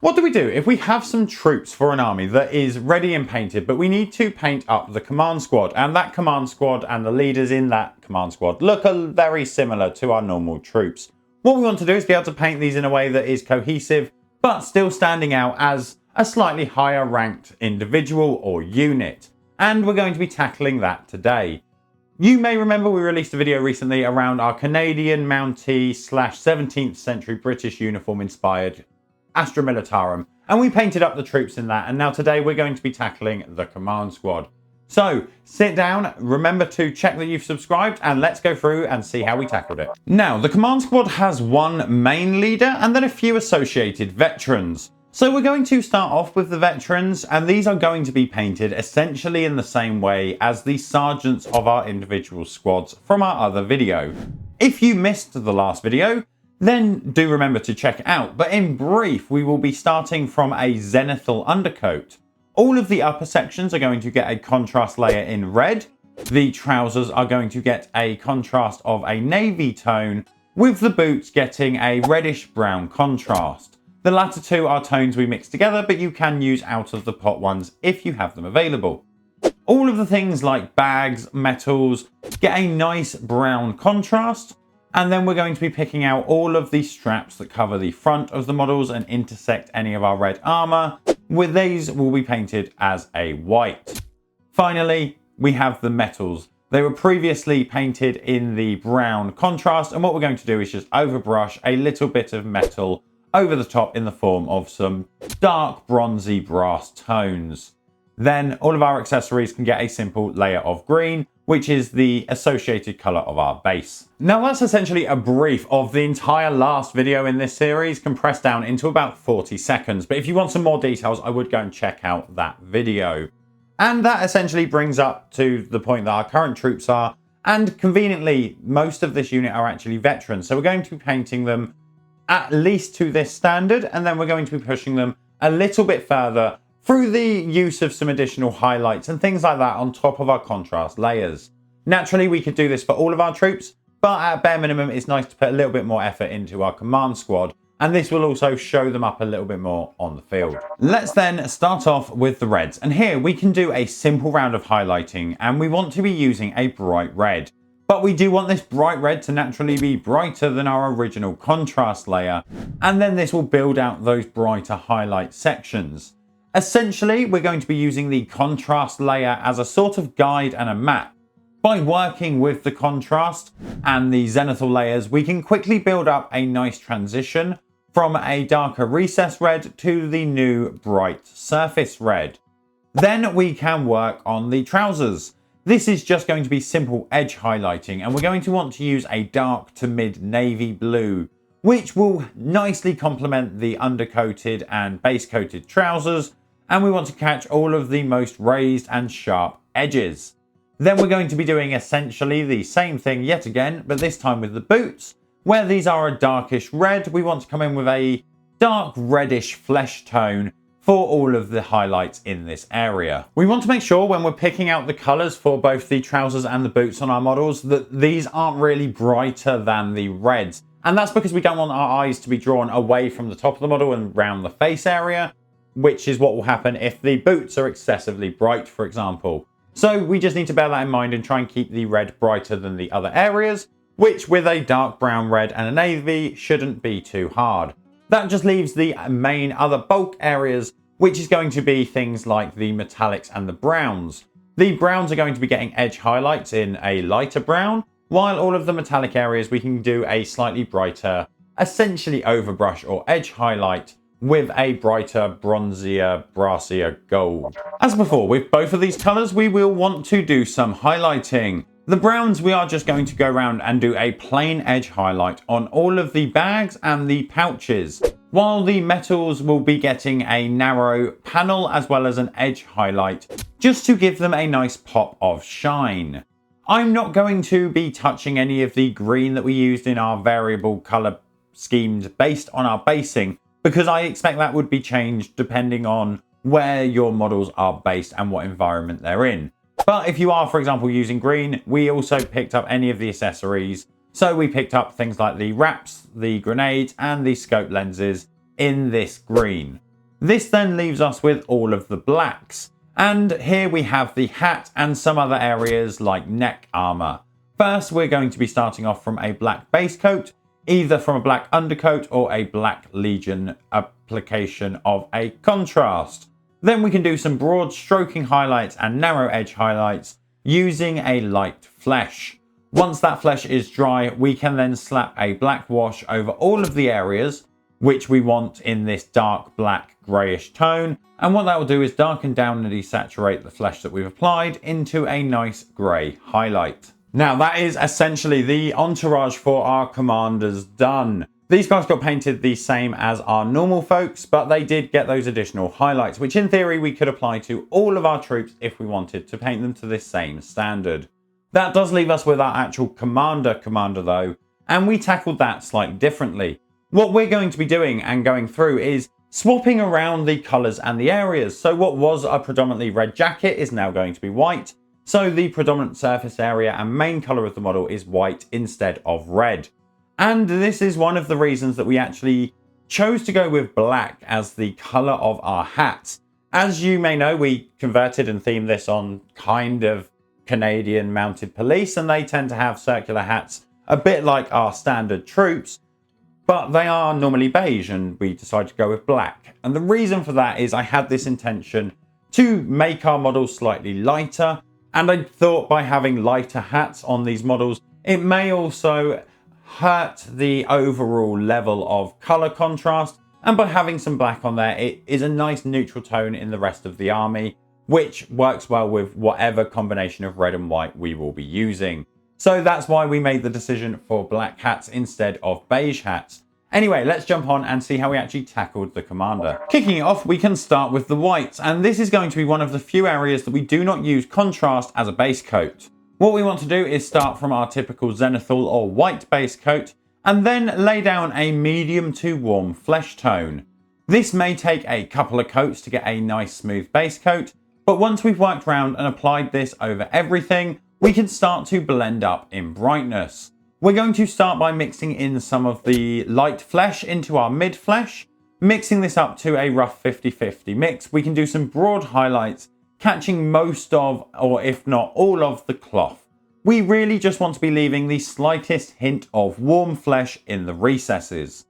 What do we do if we have some troops for an army that is ready and painted, but we need to paint up the command squad, and that command squad and the leaders in that command squad look very similar to our normal troops? What we want to do is be able to paint these in a way that is cohesive, but still standing out as a slightly higher ranked individual or unit. And we're going to be tackling that today. You may remember we released a video recently around our Canadian Mountie / 17th century British uniform inspired Astra Militarum, and we painted up the troops in that, and now today we're going to be tackling the command squad. So sit down, remember to check that you've subscribed, and let's go through and see how we tackled it. Now, the command squad has one main leader and then a few associated veterans. So we're going to start off with the veterans, and these are going to be painted essentially in the same way as the sergeants of our individual squads from our other video. If you missed the last video, then do remember to check it out. But in brief, we will be starting from a zenithal undercoat. All of the upper sections are going to get a contrast layer in red. The trousers are going to get a contrast of a navy tone, with the boots getting a reddish-brown contrast. The latter two are tones we mix together, but you can use out of the pot ones if you have them available. All of the things like bags, metals, get a nice brown contrast. And then we're going to be picking out all of the straps that cover the front of the models and intersect any of our red armor. With these will be painted as a white. Finally, we have the metals. They were previously painted in the brown contrast, and what we're going to do is just overbrush a little bit of metal over the top in the form of some dark bronzy brass tones. Then all of our accessories can get a simple layer of green, which is the associated color of our base. Now that's essentially a brief of the entire last video in this series, compressed down into about 40 seconds. But if you want some more details, I would go and check out that video. And that essentially brings up to the point that our current troops are, and conveniently, most of this unit are actually veterans. So we're going to be painting them at least to this standard, and then we're going to be pushing them a little bit further through the use of some additional highlights and things like that on top of our contrast layers. Naturally, we could do this for all of our troops, but at bare minimum, it's nice to put a little bit more effort into our command squad, and this will also show them up a little bit more on the field. Let's then start off with the reds, and here we can do a simple round of highlighting, and we want to be using a bright red. But we do want this bright red to naturally be brighter than our original contrast layer, and then this will build out those brighter highlight sections. Essentially, we're going to be using the contrast layer as a sort of guide and a map. By working with the contrast and the zenithal layers, we can quickly build up a nice transition from a darker recess red to the new bright surface red. Then we can work on the trousers. This is just going to be simple edge highlighting, and we're going to want to use a dark to mid navy blue, which will nicely complement the undercoated and base coated trousers. And we want to catch all of the most raised and sharp edges. Then we're going to be doing essentially the same thing yet again, but this time with the boots. Where these are a darkish red, we want to come in with a dark reddish flesh tone for all of the highlights in this area. We want to make sure when we're picking out the colors for both the trousers and the boots on our models that these aren't really brighter than the reds. And that's because we don't want our eyes to be drawn away from the top of the model and round the face area, which is what will happen if the boots are excessively bright, for example. So we just need to bear that in mind and try and keep the red brighter than the other areas, which with a dark brown red and a navy shouldn't be too hard. That just leaves the main other bulk areas, which is going to be things like the metallics and the browns. The browns are going to be getting edge highlights in a lighter brown, while all of the metallic areas we can do a slightly brighter, essentially overbrush or edge highlight with a brighter, bronzier, brassier gold. As before, with both of these colors, we will want to do some highlighting. The browns, we are just going to go around and do a plain edge highlight on all of the bags and the pouches, while the metals will be getting a narrow panel as well as an edge highlight, just to give them a nice pop of shine. I'm not going to be touching any of the green that we used in our variable color schemes based on our basing, because I expect that would be changed depending on where your models are based and what environment they're in. But if you are, for example, using green, we also picked up any of the accessories. So we picked up things like the wraps, the grenades, and the scope lenses in this green. This then leaves us with all of the blacks. And here we have the hat and some other areas like neck armor. First, we're going to be starting off from a black base coat, either from a black undercoat or a black Legion application of a contrast. Then we can do some broad stroking highlights and narrow edge highlights using a light flesh. Once that flesh is dry, we can then slap a black wash over all of the areas which we want in this dark black greyish tone. And what that will do is darken down and desaturate the flesh that we've applied into a nice grey highlight. Now that is essentially the entourage for our commanders done. These guys got painted the same as our normal folks, but they did get those additional highlights, which in theory we could apply to all of our troops if we wanted to paint them to this same standard. That does leave us with our actual commander though, and we tackled that slightly differently. What we're going to be doing and going through is swapping around the colours and the areas. So what was a predominantly red jacket is now going to be white. So the predominant surface area and main colour of the model is white instead of red. And this is one of the reasons that we actually chose to go with black as the colour of our hats. As you may know, we converted and themed this on kind of Canadian Mounted Police, and they tend to have circular hats a bit like our standard troops, but they are normally beige and we decided to go with black. And the reason for that is I had this intention to make our models slightly lighter, and I thought by having lighter hats on these models, it may also hurt the overall level of colour contrast, and by having some black on there, it is a nice neutral tone in the rest of the army, which works well with whatever combination of red and white we will be using. So that's why we made the decision for black hats instead of beige hats. Anyway, let's jump on and see how we actually tackled the commander. Kicking it off, we can start with the whites, and this is going to be one of the few areas that we do not use contrast as a base coat. What we want to do is start from our typical zenithal or white base coat, and then lay down a medium to warm flesh tone. This may take a couple of coats to get a nice smooth base coat, but once we've worked around and applied this over everything, we can start to blend up in brightness. We're going to start by mixing in some of the light flesh into our mid flesh. Mixing this up to a rough 50-50 mix, we can do some broad highlights, catching most of, or if not all of, the cloth. We really just want to be leaving the slightest hint of warm flesh in the recesses.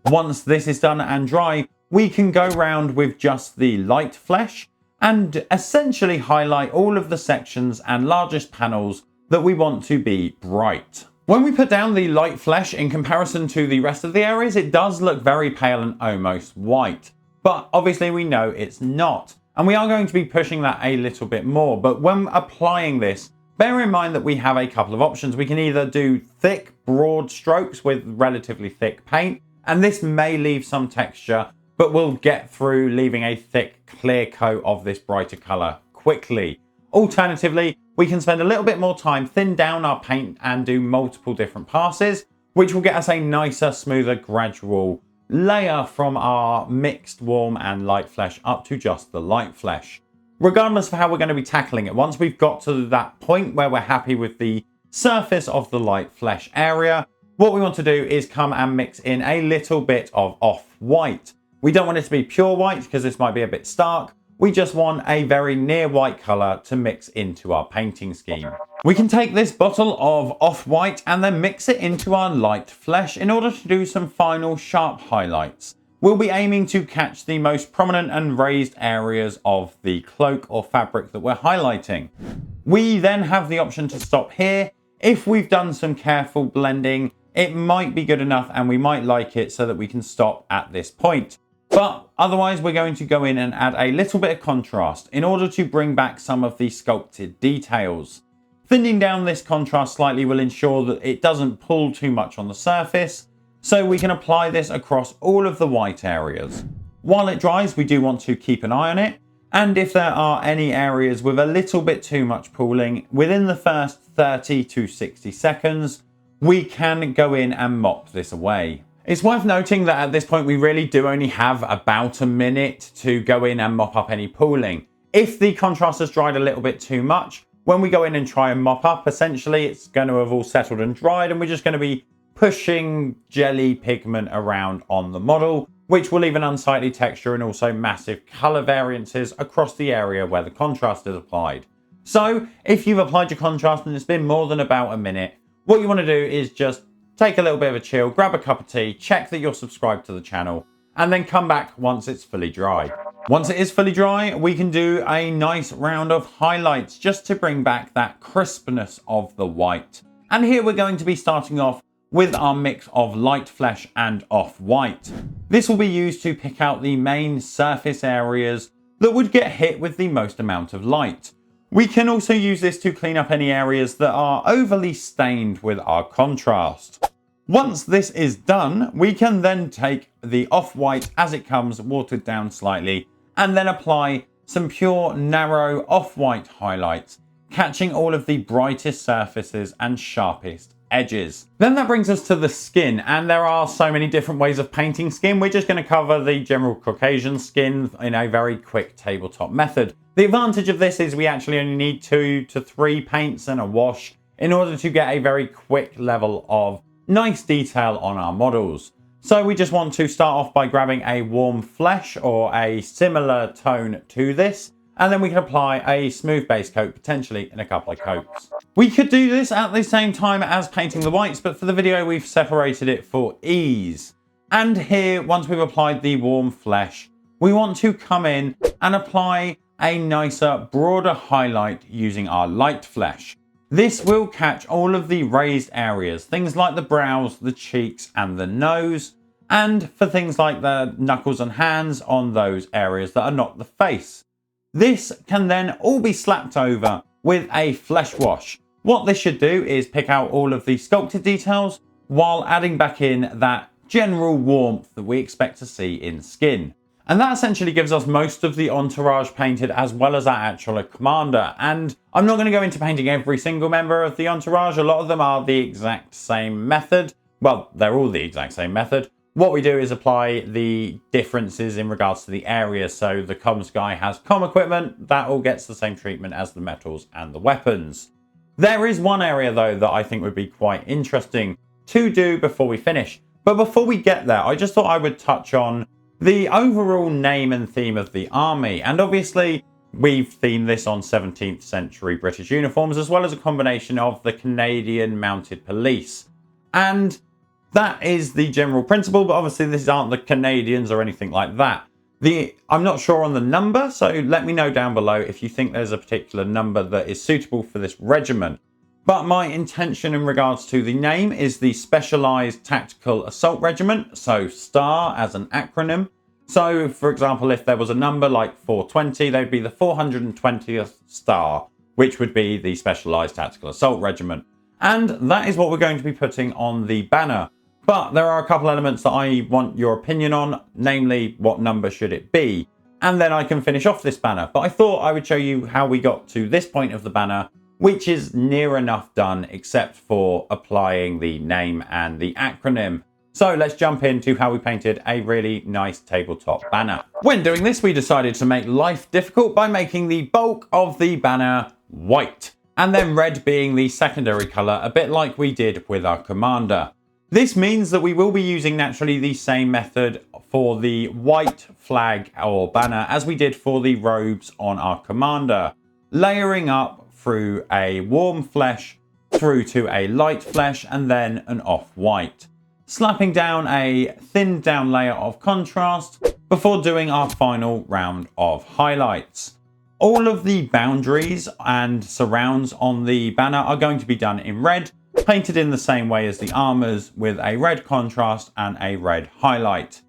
Once this is done and dry, we can go round with just the light flesh and essentially highlight all of the sections and largest panels that we want to be bright. When we put down the light flesh in comparison to the rest of the areas, it does look very pale and almost white, but obviously we know it's not. And we are going to be pushing that a little bit more, but when applying this, bear in mind that we have a couple of options. We can either do thick, broad strokes with relatively thick paint, and this may leave some texture, but we'll get through leaving a thick, clear coat of this brighter colour quickly. Alternatively, we can spend a little bit more time, thin down our paint and do multiple different passes, which will get us a nicer, smoother, gradual layer from our mixed warm and light flesh up to just the light flesh. Regardless of how we're going to be tackling it, once we've got to that point where we're happy with the surface of the light flesh area, what we want to do is come and mix in a little bit of off-white. We don't want it to be pure white because this might be a bit stark. We just want a very near white colour to mix into our painting scheme. We can take this bottle of off-white and then mix it into our light flesh in order to do some final sharp highlights. We'll be aiming to catch the most prominent and raised areas of the cloak or fabric that we're highlighting. We then have the option to stop here. If we've done some careful blending, it might be good enough and we might like it so that we can stop at this point. But otherwise, we're going to go in and add a little bit of contrast in order to bring back some of the sculpted details. Thinning down this contrast slightly will ensure that it doesn't pull too much on the surface, so we can apply this across all of the white areas. While it dries, we do want to keep an eye on it, and if there are any areas with a little bit too much pooling, within the first 30 to 60 seconds, we can go in and mop this away. It's worth noting that at this point we really do only have about a minute to go in and mop up any pooling. If the contrast has dried a little bit too much, when we go in and try and mop up, essentially it's going to have all settled and dried and we're just going to be pushing jelly pigment around on the model, which will leave an unsightly texture and also massive colour variances across the area where the contrast is applied. So if you've applied your contrast and it's been more than about a minute, what you want to do is just take a little bit of a chill, grab a cup of tea, check that you're subscribed to the channel, and then come back once it's fully dry. Once it is fully dry, we can do a nice round of highlights just to bring back that crispness of the white. And here we're going to be starting off with our mix of light flesh and off-white. This will be used to pick out the main surface areas that would get hit with the most amount of light. We can also use this to clean up any areas that are overly stained with our contrast. Once this is done, we can then take the off-white as it comes, watered down slightly, and then apply some pure narrow off-white highlights, catching all of the brightest surfaces and sharpest edges. Then that brings us to the skin, and there are so many different ways of painting skin. We're just going to cover the general Caucasian skin in a very quick tabletop method. The advantage of this is we actually only need 2 to 3 paints and a wash in order to get a very quick level of nice detail on our models. So we just want to start off by grabbing a warm flesh or a similar tone to this, and then we can apply a smooth base coat, potentially in a couple of coats. We could do this at the same time as painting the whites, but for the video we've separated it for ease. And here, once we've applied the warm flesh, we want to come in and apply a nicer, broader highlight using our light flesh. This will catch all of the raised areas, things like the brows, the cheeks, and the nose, and for things like the knuckles and hands on those areas that are not the face. This can then all be slapped over with a flesh wash. What this should do is pick out all of the sculpted details while adding back in that general warmth that we expect to see in skin. And that essentially gives us most of the entourage painted as well as our actual commander. And I'm not going to go into painting every single member of the entourage. A lot of them are the exact same method. Well, they're all the exact same method. What we do is apply the differences in regards to the area. So the comms guy has comm equipment. That all gets the same treatment as the metals and the weapons. There is one area though that I think would be quite interesting to do before we finish. But before we get there, I just thought I would touch on the overall name and theme of the army. And obviously we've themed this on 17th century British uniforms, as well as a combination of the Canadian Mounted Police. And that is the general principle, but obviously these aren't the Canadians or anything like that. I'm not sure on the number, so let me know down below if you think there's a particular number that is suitable for this regiment. But my intention in regards to the name is the Specialised Tactical Assault Regiment, so STAR as an acronym. So, for example, if there was a number like 420, they'd be the 420th STAR, which would be the Specialised Tactical Assault Regiment. And that is what we're going to be putting on the banner. But there are a couple elements that I want your opinion on, namely what number should it be? And then I can finish off this banner. But I thought I would show you how we got to this point of the banner, which is near enough done except for applying the name and the acronym. So let's jump into how we painted a really nice tabletop banner. When doing this, we decided to make life difficult by making the bulk of the banner white, and then red being the secondary colour, a bit like we did with our commander. This means that we will be using naturally the same method for the white flag or banner as we did for the robes on our commander, layering up through a warm flesh, through to a light flesh, and then an off-white, slapping down a thinned down layer of contrast before doing our final round of highlights. All of the boundaries and surrounds on the banner are going to be done in red, painted in the same way as the armors with a red contrast and a red highlight.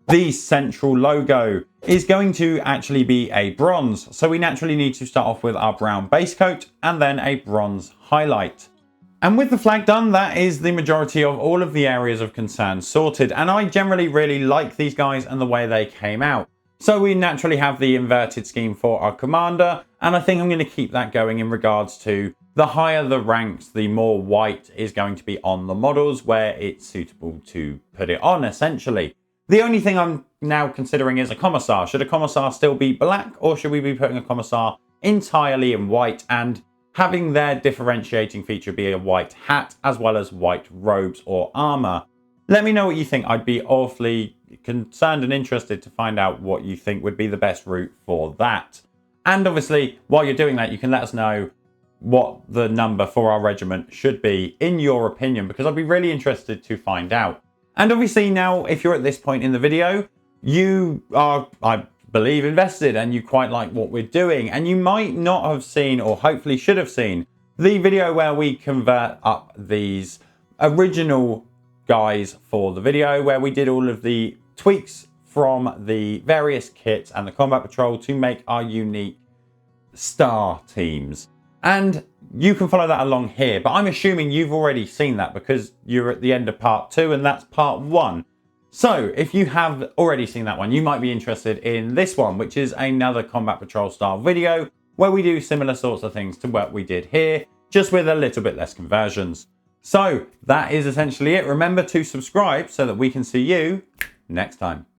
The central logo is going to actually be a bronze, so we naturally need to start off with our brown base coat and then a bronze highlight. And with the flag done, that is the majority of all of the areas of concern sorted, and I generally really like these guys and the way they came out. So we naturally have the inverted scheme for our commander, and I think I'm going to keep that going in regards to the higher the ranks, the more white is going to be on the models where it's suitable to put it on, essentially. The only thing I'm now considering is a commissar. Should a commissar still be black, or should we be putting a commissar entirely in white and having their differentiating feature be a white hat as well as white robes or armor? Let me know what you think. I'd be awfully concerned and interested to find out what you think would be the best route for that. And obviously, while you're doing that, you can let us know what the number for our regiment should be in your opinion, because I'd be really interested to find out. And obviously now, if you're at this point in the video, you are, I believe, invested and you quite like what we're doing, and you might not have seen, or hopefully should have seen, the video where we convert up these original guys for the video, where we did all of the tweaks from the various kits and the combat patrol to make our unique star teams. And you can follow that along here, but I'm assuming you've already seen that because you're at the end of part 2 and that's part 1. So if you have already seen that one, you might be interested in this one, which is another combat patrol style video where we do similar sorts of things to what we did here, just with a little bit less conversions. So that is essentially it. Remember to subscribe so that we can see you next time.